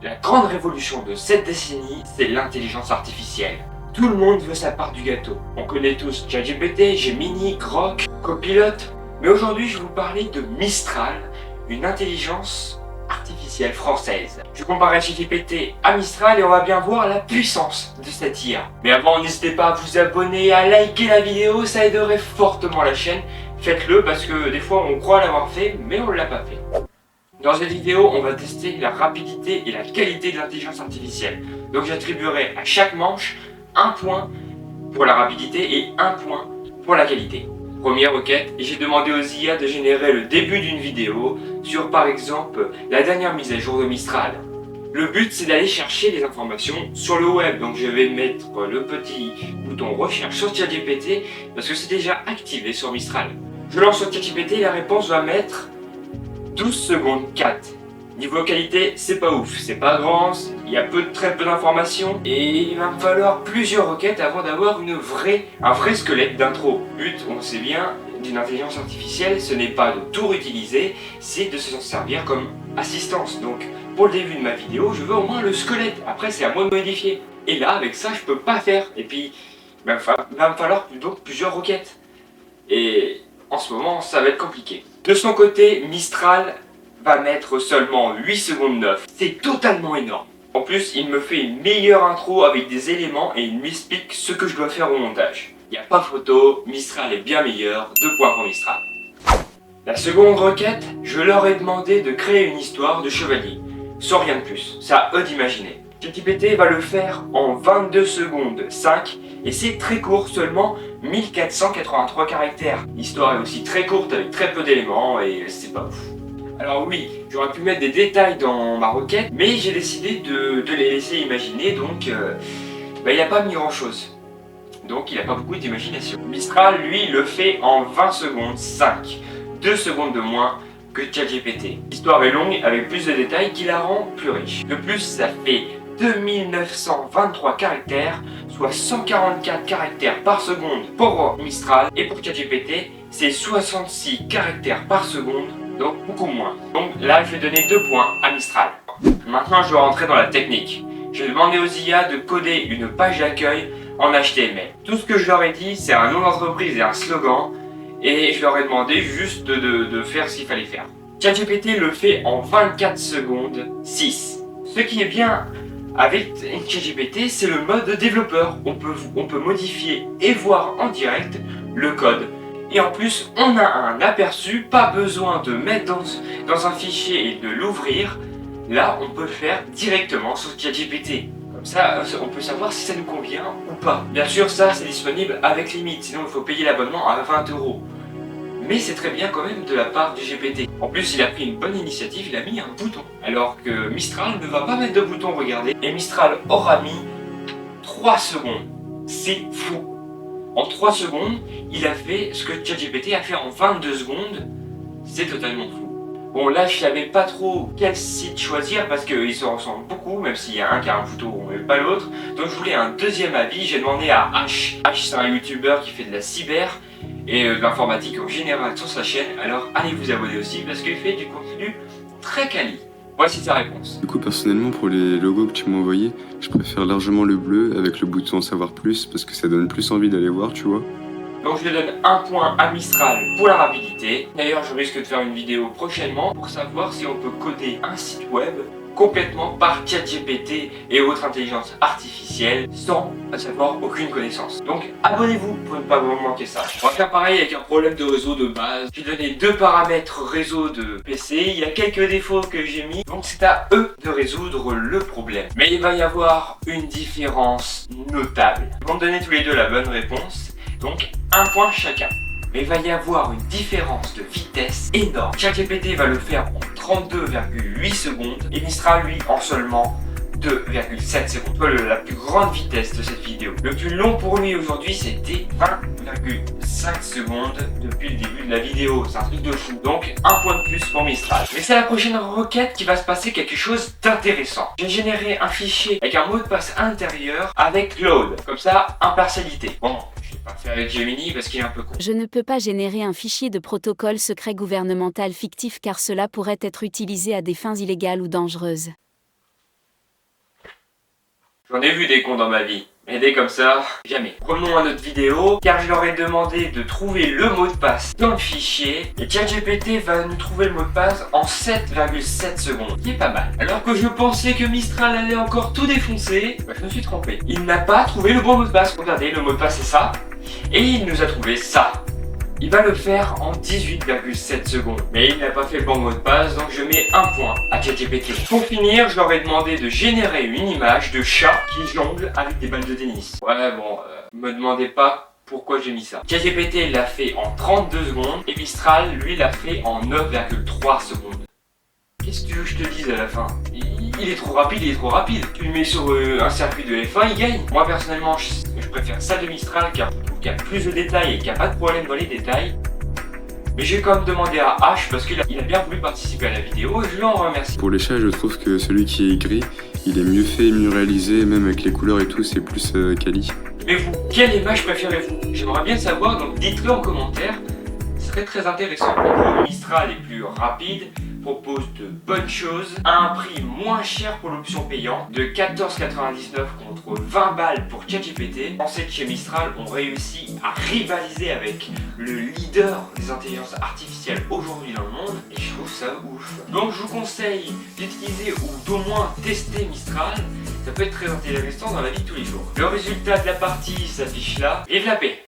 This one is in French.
La grande révolution de cette décennie, c'est l'intelligence artificielle. Tout le monde veut sa part du gâteau. On connaît tous ChatGPT, Gemini, Grok, Copilot. Mais aujourd'hui, je vais vous parler de Mistral, une intelligence artificielle française. Je comparerai ChatGPT à Mistral et on va bien voir la puissance de cette IA. Mais avant, n'hésitez pas à vous abonner, à liker la vidéo, ça aiderait fortement la chaîne. Faites-le parce que des fois, on croit l'avoir fait, mais on ne l'a pas fait. Dans cette vidéo, on va tester la rapidité et la qualité de l'intelligence artificielle. Donc j'attribuerai à chaque manche un point pour la rapidité et un point pour la qualité. Première requête, j'ai demandé aux IA de générer le début d'une vidéo sur par exemple la dernière mise à jour de Mistral. Le but c'est d'aller chercher des informations sur le web, donc je vais mettre le petit bouton recherche sur ChatGPT parce que c'est déjà activé sur Mistral. Je lance sur ChatGPT et la réponse va mettre 12 secondes 4. Niveau qualité, c'est pas ouf, c'est pas grand, il y a très peu d'informations et il va me falloir plusieurs requêtes avant d'avoir un vrai squelette d'intro. Le but, on sait bien, d'une intelligence artificielle, ce n'est pas de tout réutiliser, c'est de s'en servir comme assistance. Donc, pour le début de ma vidéo, je veux au moins le squelette. Après, c'est à moi de modifier. Et là, avec ça, je peux pas faire. Et puis, il va me falloir donc plusieurs requêtes. Et en ce moment, ça va être compliqué. De son côté, Mistral va mettre seulement 8 secondes 9. C'est totalement énorme. En plus, il me fait une meilleure intro avec des éléments et il m'explique ce que je dois faire au montage. Il n'y a pas photo, Mistral est bien meilleur, 2 points pour Mistral. La seconde requête, je leur ai demandé de créer une histoire de chevalier. Sans rien de plus, c'est à eux d'imaginer. ChatGPT va le faire en 22 secondes 5 et c'est très court, seulement 1483 caractères. L'histoire est aussi très courte avec très peu d'éléments et c'est pas ouf. Alors oui, j'aurais pu mettre des détails dans ma requête, mais j'ai décidé de les laisser imaginer, donc il n'a pas mis grand chose. Donc il n'a pas beaucoup d'imagination. Mistral, lui, le fait en 20 secondes 5, 2 secondes de moins que ChatGPT. L'histoire est longue avec plus de détails qui la rend plus riche. De plus, ça fait 2923 caractères, soit 144 caractères par seconde pour Mistral, et pour ChatGPT, c'est 66 caractères par seconde, donc beaucoup moins. Donc là, je vais donner 2 points à Mistral. Maintenant, je dois rentrer dans la technique. J'ai demandé aux IA de coder une page d'accueil en HTML. Tout ce que je leur ai dit, c'est un nom d'entreprise et un slogan, et je leur ai demandé juste de faire ce qu'il fallait faire. ChatGPT le fait en 24 secondes 6. Ce qui est bien avec ChatGPT, c'est le mode développeur. On peut modifier et voir en direct le code. Et en plus, on a un aperçu, pas besoin de mettre dans un fichier et de l'ouvrir. Là, on peut le faire directement sur ChatGPT. Comme ça, on peut savoir si ça nous convient ou pas. Bien sûr, ça, c'est disponible avec limite, sinon il faut payer l'abonnement à 20 €. Mais c'est très bien quand même de la part du GPT. En plus, il a pris une bonne initiative, il a mis un bouton. Alors que Mistral ne va pas mettre de bouton, regardez. Et Mistral aura mis 3 secondes. C'est fou. En 3 secondes, il a fait ce que ChatGPT a fait en 22 secondes. C'est totalement fou. Bon, là, je savais pas trop quel site choisir parce qu'ils se ressemblent beaucoup, même s'il y a un qui a un bouton mais pas l'autre. Donc, je voulais un deuxième avis. J'ai demandé à H. H, c'est un youtubeur qui fait de la cyber et de l'informatique en général sur sa chaîne. Alors, allez vous abonner aussi parce qu'il fait du contenu très quali. Voici sa réponse. Du coup, personnellement, pour les logos que tu m'as envoyés, je préfère largement le bleu avec le bouton en savoir plus parce que ça donne plus envie d'aller voir, tu vois. Donc je donne un point à Mistral pour la rapidité. D'ailleurs, je risque de faire une vidéo prochainement pour savoir si on peut coder un site web complètement par ChatGPT et autres intelligences artificielles sans avoir aucune connaissance. Donc abonnez-vous pour ne pas vous manquer ça. On va faire pareil avec un problème de réseau de base. J'ai donné 2 paramètres réseau de PC. Il y a quelques défauts que j'ai mis, donc c'est à eux de résoudre le problème. Mais il va y avoir une différence notable. Ils vont me donner tous les deux la bonne réponse. Donc, un point chacun. Mais il va y avoir une différence de vitesse énorme. ChatGPT va le faire en 32,8 secondes et Mistral, lui, en seulement 2,7 secondes. Soit la plus grande vitesse de cette vidéo. Le plus long pour lui aujourd'hui, c'était 20,5 secondes depuis le début de la vidéo. C'est un truc de fou. Donc, un point de plus pour Mistral. Mais c'est la prochaine requête qui va se passer quelque chose d'intéressant. J'ai généré un fichier avec un mot de passe intérieur avec Claude. Comme ça, impartialité. Bon. Je vais pas faire avec Gemini parce qu'il est un peu con. Je ne peux pas générer un fichier de protocole secret gouvernemental fictif car cela pourrait être utilisé à des fins illégales ou dangereuses. J'en ai vu des cons dans ma vie. Mais des comme ça, jamais. Prenons à notre vidéo, car je leur ai demandé de trouver le mot de passe dans le fichier. Et ChatGPT va nous trouver le mot de passe en 7,7 secondes, qui est pas mal. Alors que je pensais que Mistral allait encore tout défoncer, je me suis trompé. Il n'a pas trouvé le bon mot de passe. Regardez, le mot de passe c'est ça. Et il nous a trouvé ça. Il va le faire en 18,7 secondes. Mais il n'a pas fait le bon mot de passe, donc je mets un point à ChatGPT. Pour finir, je leur ai demandé de générer une image de chat qui jongle avec des balles de tennis. Ouais, bon, me demandez pas pourquoi j'ai mis ça. ChatGPT l'a fait en 32 secondes et Mistral, lui, l'a fait en 9,3 secondes. Qu'est-ce que tu veux que je te dise à la fin? Il est trop rapide, il est trop rapide. Tu le mets sur un circuit de F1, il gagne. Moi, personnellement, je préfère ça de Mistral car je trouve qu'il y a plus de détails et qu'il n'y a pas de problème dans les détails. Mais j'ai quand même demandé à H parce qu'il a bien voulu participer à la vidéo et je l'en remercie. Pour les chats, je trouve que celui qui est gris, il est mieux fait, mieux réalisé, même avec les couleurs et tout, c'est plus quali. Mais vous, quelle image préférez-vous? J'aimerais bien savoir, donc dites-le en commentaire. Ce serait très intéressant. Mistral est plus rapide, propose de bonnes choses à un prix moins cher pour l'option payante de 14,99 contre 20 balles pour ChatGPT. Pensez que chez Mistral on réussit à rivaliser avec le leader des intelligences artificielles aujourd'hui dans le monde et je trouve ça ouf. Donc je vous conseille d'utiliser ou d'au moins tester Mistral. Ça peut être très intéressant dans la vie de tous les jours. Le résultat de la partie s'affiche là. Vive la paix!